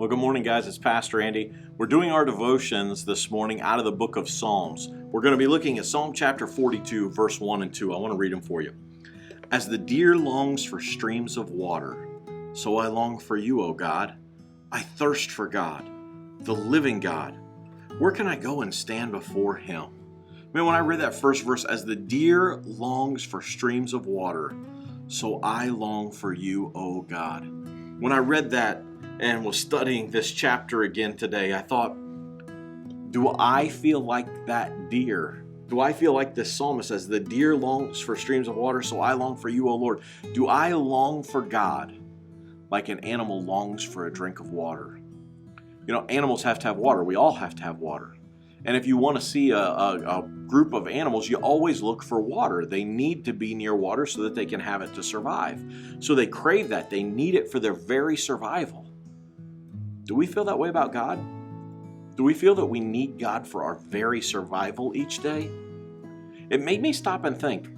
Well, good morning, guys. It's Pastor Andy. We're doing our devotions this morning out of the book of Psalms. We're going to be looking at Psalm chapter 42, verse 1 and 2. I want to read them for you. As the deer longs for streams of water, so I long for you, O God. I thirst for God, the living God. Where can I go and stand before Him? Man, when I read that first verse, as the deer longs for streams of water, so I long for you, O God. When I read that and was studying this chapter again today, I thought, do I feel like that deer? Do I feel like this psalmist says, the deer longs for streams of water, so I long for you, O Lord? Do I long for God like an animal longs for a drink of water? You know, animals have to have water. We all have to have water. And if you want to see a group of animals, you always look for water. They need to be near water so that they can have it to survive. So they crave that. They need it for their very survival. Do we feel that way about God? Do we feel that we need God for our very survival each day? It made me stop and think,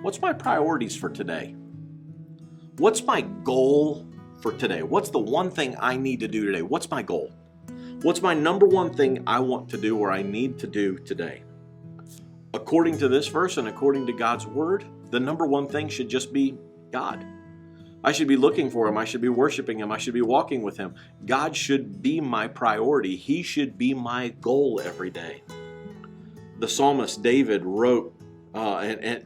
what's my priorities for today? What's my goal for today? What's the one thing I need to do today? What's my goal? What's my number one thing I want to do or I need to do today? According to this verse and according to God's word, the number one thing should just be God. I should be looking for Him. I should be worshiping Him. I should be walking with Him. God should be my priority. He should be my goal every day. The psalmist David wrote and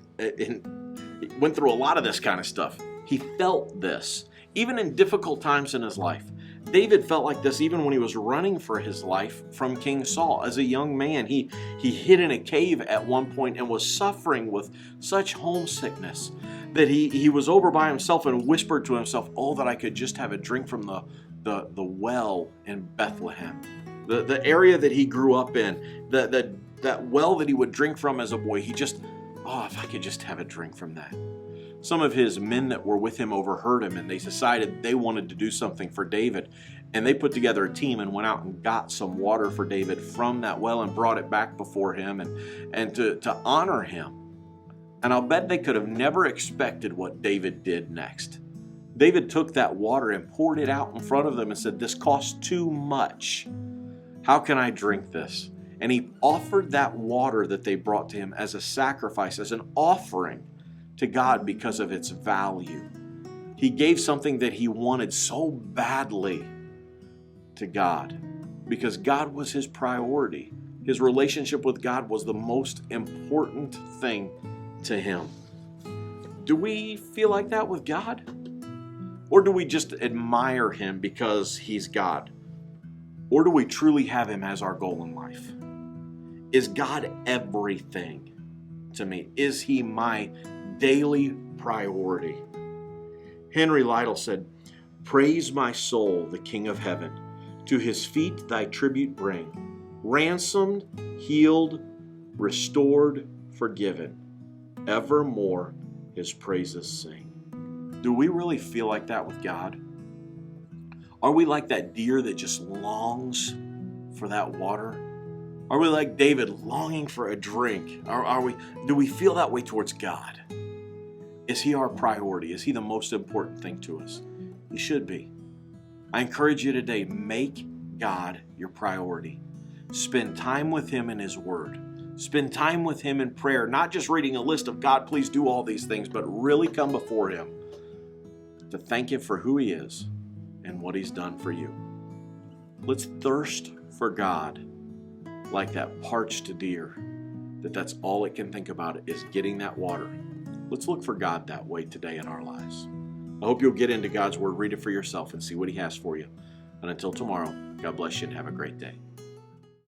went through a lot of this kind of stuff. He felt this, even in difficult times in his life. David felt like this even when he was running for his life from King Saul. As a young man, he hid in a cave at one point and was suffering with such homesickness that he was over by himself and whispered to himself, oh, that I could just have a drink from the well in Bethlehem. The area that he grew up in, that well that he would drink from as a boy, if I could just have a drink from that. Some of his men that were with him overheard him, and they decided they wanted to do something for David. And they put together a team and went out and got some water for David from that well and brought it back before him and to honor him. And I'll bet they could have never expected what David did next. David took that water and poured it out in front of them and said, this costs too much. How can I drink this? And he offered that water that they brought to him as a sacrifice, as an offering to God because of its value. He gave something that he wanted so badly to God because God was his priority. His relationship with God was the most important thing to him. Do we feel like that with God? Or do we just admire Him because He's God? Or do we truly have Him as our goal in life? Is God everything to me? Is He my daily priority? Henry Lytle said, praise my soul, the King of heaven. To His feet thy tribute bring. Ransomed, healed, restored, forgiven. Evermore His praises sing. Do we really feel like that with God? Are we like that deer that just longs for that water? Are we like David longing for a drink? Do we feel that way towards God? Is He our priority? Is He the most important thing to us? He should be. I encourage you today, make God your priority. Spend time with Him in His Word. Spend time with Him in prayer, not just reading a list of God, please do all these things, but really come before Him to thank Him for who He is and what He's done for you. Let's thirst for God like that parched deer, that's all it can think about is getting that water. Let's look for God that way today in our lives. I hope you'll get into God's Word, read it for yourself, and see what He has for you. And until tomorrow, God bless you and have a great day.